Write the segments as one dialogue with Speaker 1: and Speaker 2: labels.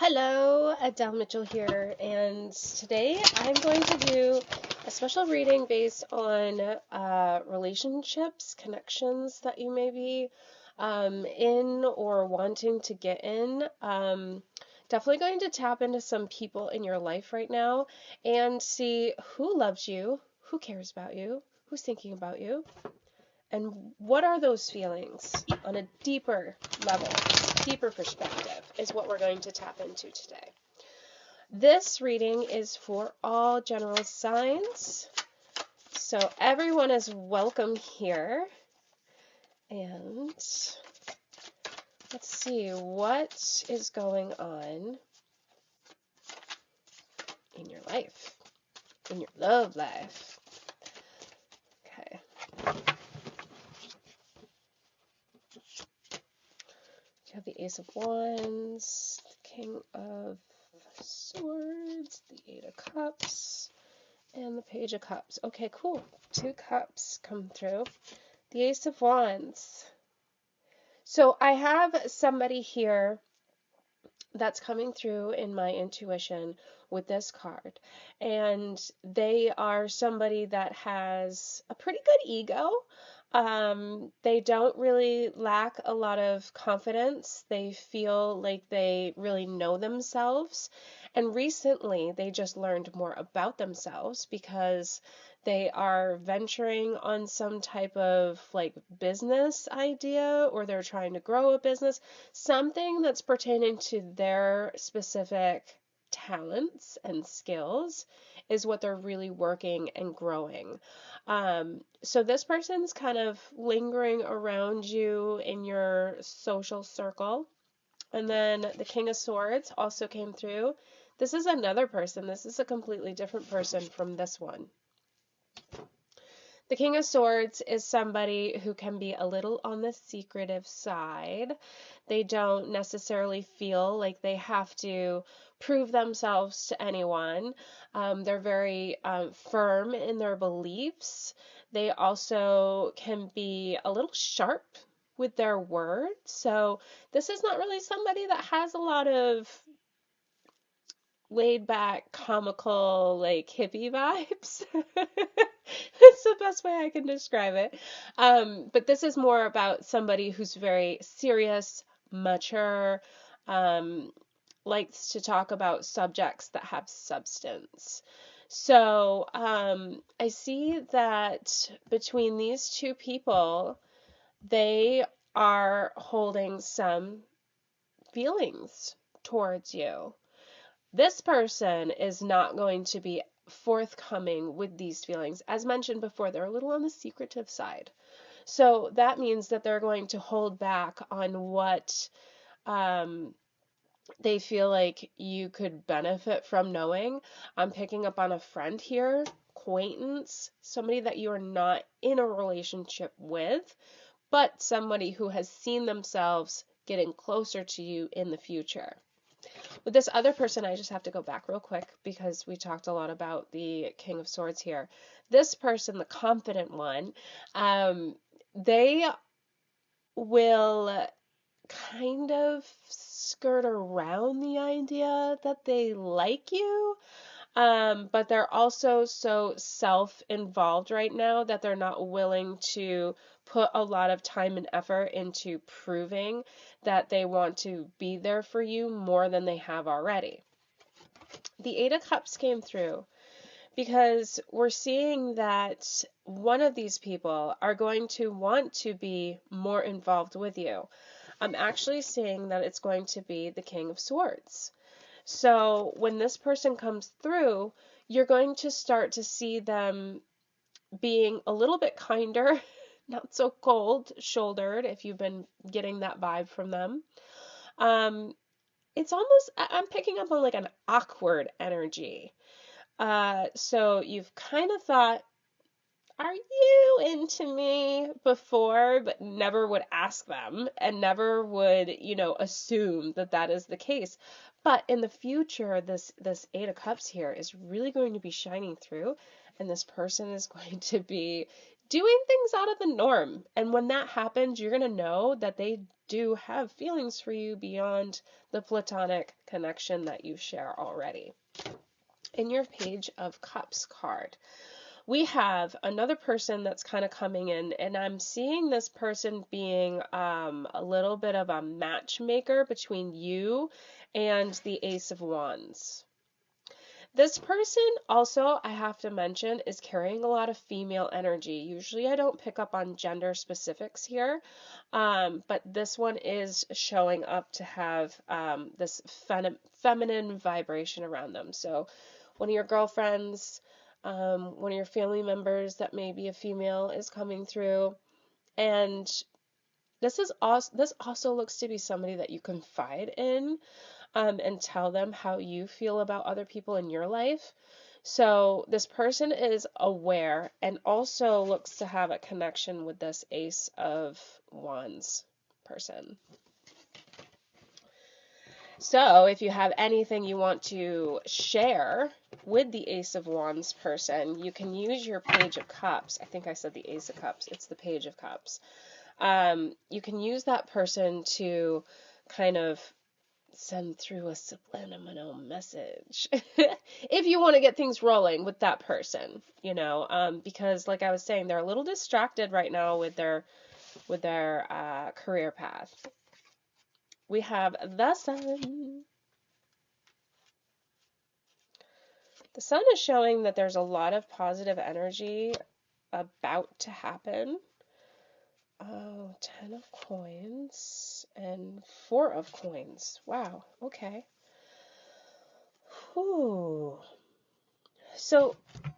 Speaker 1: Hello, Adele Mitchell here, and today I'm going to do a special reading based on relationships, connections that you may be in or wanting to get in. Definitely going to tap into some people in your life right now and see who loves you, who cares about you, who's thinking about you, and what are those feelings on a deeper level, deeper perspective is what we're going to tap into today. This reading is for all general signs, so everyone is welcome here. And let's see what is going on in your life, in your love life. Okay. You have the Ace of Wands, the King of Swords, the Eight of Cups, and the Page of Cups. Okay, cool. 2 cups come through. The Ace of Wands. So I have somebody here that's coming through in my intuition with this card. And they are somebody that has a pretty good ego. They don't really lack a lot of confidence. They feel like they really know themselves. And recently, they just learned more about themselves because they are venturing on some type of like business idea, or they're trying to grow a business, something that's pertaining to their specific talents and skills is what they're really working and growing. So this person's kind of lingering around you in your social circle. And then the King of Swords also came through. This is another person. This is a completely different person from this one. The King of Swords is somebody who can be a little on the secretive side. They don't necessarily feel like they have to prove themselves to anyone. They're very firm in their beliefs. They also can be a little sharp with their words. So this is not really somebody that has a lot of laid back, comical, like hippie vibes. That's the best way I can describe it. But this is more about somebody who's very serious, mature, likes to talk about subjects that have substance. So I see that between these two people, they are holding some feelings towards you. This person is not going to be forthcoming with these feelings. As mentioned before, they're a little on the secretive side. So that means that they're going to hold back on what they feel like you could benefit from knowing. I'm picking up on a friend here, acquaintance, somebody that you are not in a relationship with, but somebody who has seen themselves getting closer to you in the future. With this other person, I just have to go back real quick because we talked a lot about the King of Swords here. This person, the confident one, they will kind of skirt around the idea that they like you, but they're also so self-involved right now that they're not willing to put a lot of time and effort into proving that they want to be there for you more than they have already. The Eight of Cups came through because we're seeing that one of these people are going to want to be more involved with you. I'm actually seeing that it's going to be the King of Swords. So when this person comes through, you're going to start to see them being a little bit kinder, not so cold-shouldered if you've been getting that vibe from them. It's almost, I'm picking up on like an awkward energy. So you've kind of thought, are you into me before, but never would ask them and never would, assume that that is the case. But in the future, this Eight of Cups here is really going to be shining through, and this person is going to be doing things out of the norm. And when that happens, you're going to know that they do have feelings for you beyond the platonic connection that you share already. In your Page of Cups card, we have another person that's kind of coming in, and I'm seeing this person being a little bit of a matchmaker between you and the Ace of Wands. This person also, I have to mention, is carrying a lot of female energy. Usually I don't pick up on gender specifics here, but this one is showing up to have this feminine vibration around them. So one of your girlfriends, one of your family members that may be a female is coming through, and this also looks to be somebody that you confide in, and tell them how you feel about other people in your life. So this person is aware and also looks to have a connection with this Ace of Wands person. So if you have anything you want to share with the Ace of Wands person, you can use your Page of Cups. I think I said the Ace of Cups. It's the Page of Cups. You can use that person to kind of send through a subliminal message if you want to get things rolling with that person, because like I was saying, they're a little distracted right now with their career path. We have the Sun. The Sun is showing that there's a lot of positive energy about to happen. Oh, 10 of coins and 4 of coins. Wow, okay. Whew. So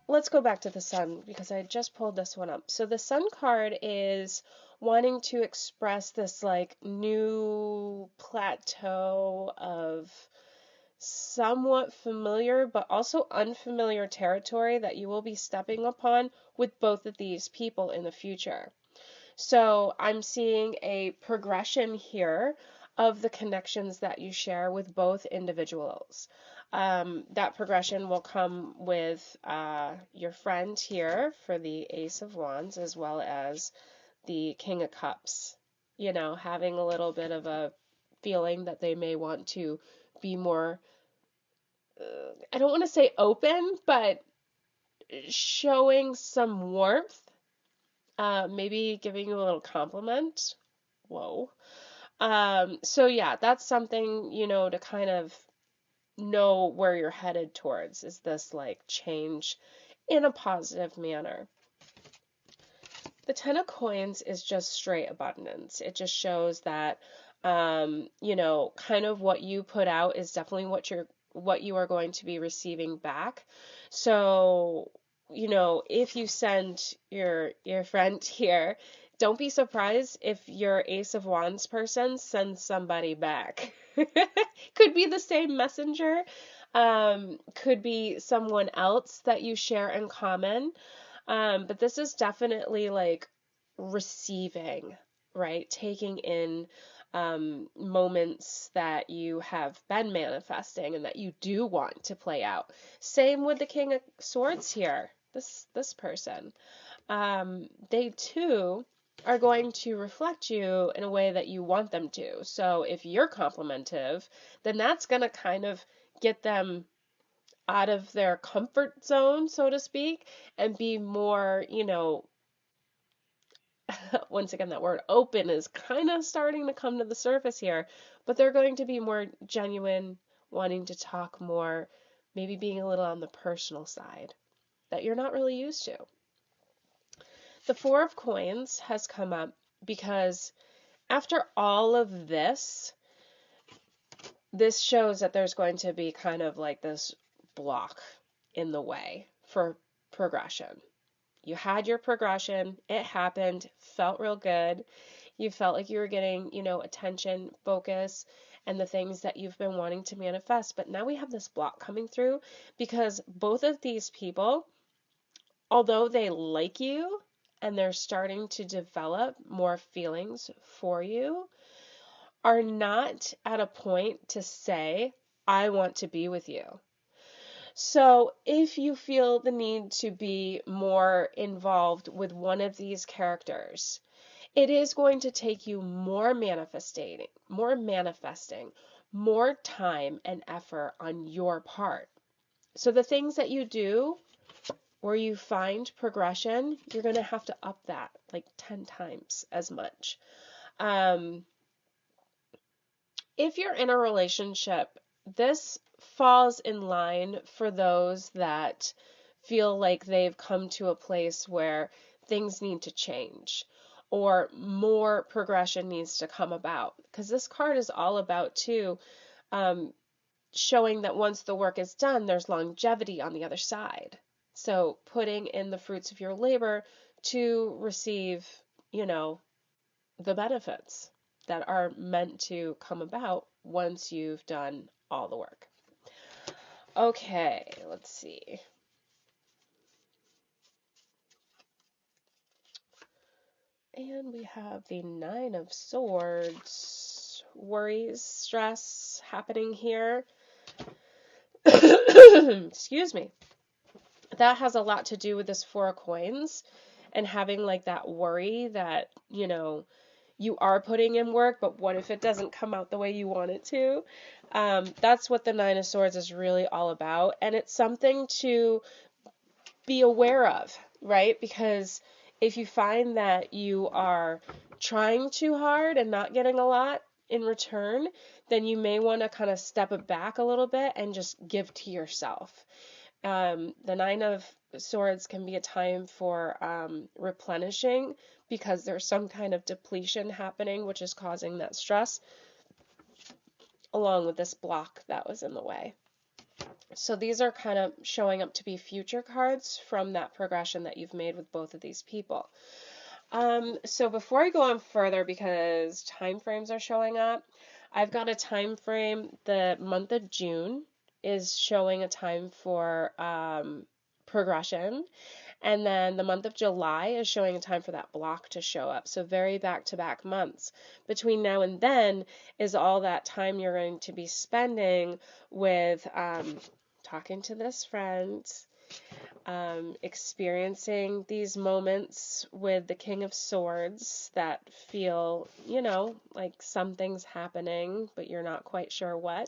Speaker 1: let's go back to the Sun, because I just pulled this one up. So the Sun card is wanting to express this like new plateau of somewhat familiar but also unfamiliar territory that you will be stepping upon with both of these people in the future. So I'm seeing a progression here of the connections that you share with both individuals. That progression will come with your friend here for the Ace of Wands, as well as the King of Cups. Having a little bit of a feeling that they may want to be more, I don't want to say open, but showing some warmth. Maybe giving you a little compliment. Whoa. So yeah, that's something, to kind of know where you're headed towards, is this like change in a positive manner. The 10 of coins is just straight abundance. It just shows that, kind of what you put out is definitely what you are going to be receiving back. So, if you send your friend here, don't be surprised if your Ace of Wands person sends somebody back. Could be the same messenger, could be someone else that you share in common, but this is definitely like receiving, right? Taking in moments that you have been manifesting and that you do want to play out. Same with the King of Swords here. This person, they too are going to reflect you in a way that you want them to. So if you're complimentive, then that's going to kind of get them out of their comfort zone, so to speak, and be more, once again, that word open is kind of starting to come to the surface here, but they're going to be more genuine, wanting to talk more, maybe being a little on the personal side that you're not really used to. The 4 of coins has come up because after all of this shows that there's going to be kind of like this block in the way for progression. You had your progression, it happened, felt real good. You felt like you were getting, attention, focus, and the things that you've been wanting to manifest. But now we have this block coming through because both of these people, although they like you and they're starting to develop more feelings for you, are not at a point to say, I want to be with you. So if you feel the need to be more involved with one of these characters, it is going to take you more manifesting, more time and effort on your part. So the things that you do where you find progression, you're going to have to up that like 10 times as much. If you're in a relationship, this falls in line for those that feel like they've come to a place where things need to change or more progression needs to come about. Because this card is all about, too, showing that once the work is done, there's longevity on the other side. So putting in the fruits of your labor to receive, the benefits that are meant to come about once you've done all the work. Okay, let's see. And we have the Nine of Swords. Worries, stress happening here. Excuse me. That has a lot to do with this Four of Coins and having like that worry that, you are putting in work, but what if it doesn't come out the way you want it to? That's what the Nine of Swords is really all about. And it's something to be aware of, right? Because if you find that you are trying too hard and not getting a lot in return, then you may want to kind of step it back a little bit and just give to yourself. The Nine of Swords can be a time for replenishing because there's some kind of depletion happening, which is causing that stress, along with this block that was in the way. So these are kind of showing up to be future cards from that progression that you've made with both of these people. So before I go on further, because time frames are showing up, I've got a time frame. The month of June is showing a time for progression. And then the month of July is showing a time for that block to show up. So very back-to-back months. Between now and then is all that time you're going to be spending with talking to this friend, experiencing these moments with the King of Swords that feel, like something's happening, but you're not quite sure what.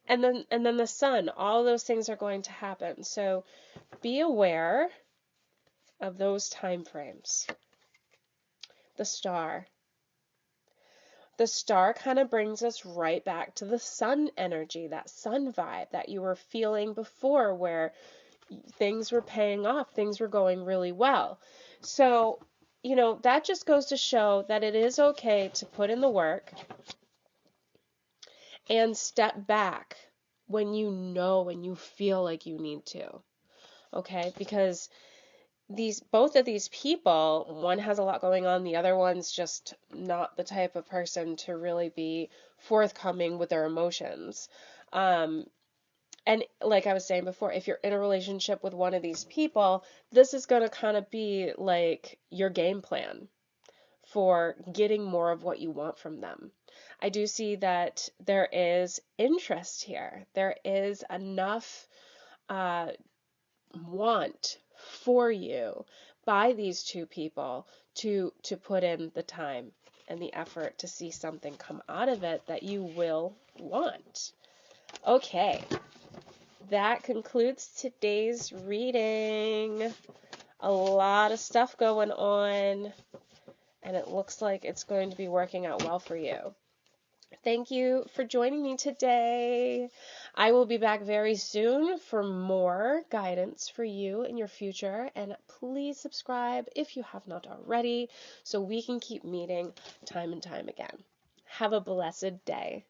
Speaker 1: And then the Sun, all those things are going to happen. So be aware of those time frames. The Star. The Star kind of brings us right back to the Sun energy, that Sun vibe that you were feeling before, where things were paying off, things were going really well. So, that just goes to show that it is okay to put in the work and step back when you feel like you need to. Okay? Because both of these people, one has a lot going on, the other one's just not the type of person to really be forthcoming with their emotions. And like I was saying before, if you're in a relationship with one of these people, this is going to kind of be like your game plan for getting more of what you want from them. I do see that there is interest here. There is enough want for you by these two people to put in the time and the effort to see something come out of it that you will want. Okay, that concludes today's reading. A lot of stuff going on, and it looks like it's going to be working out well for you. Thank you for joining me today. I will be back very soon for more guidance for you in your future, and please subscribe if you have not already so we can keep meeting time and time again. Have a blessed day.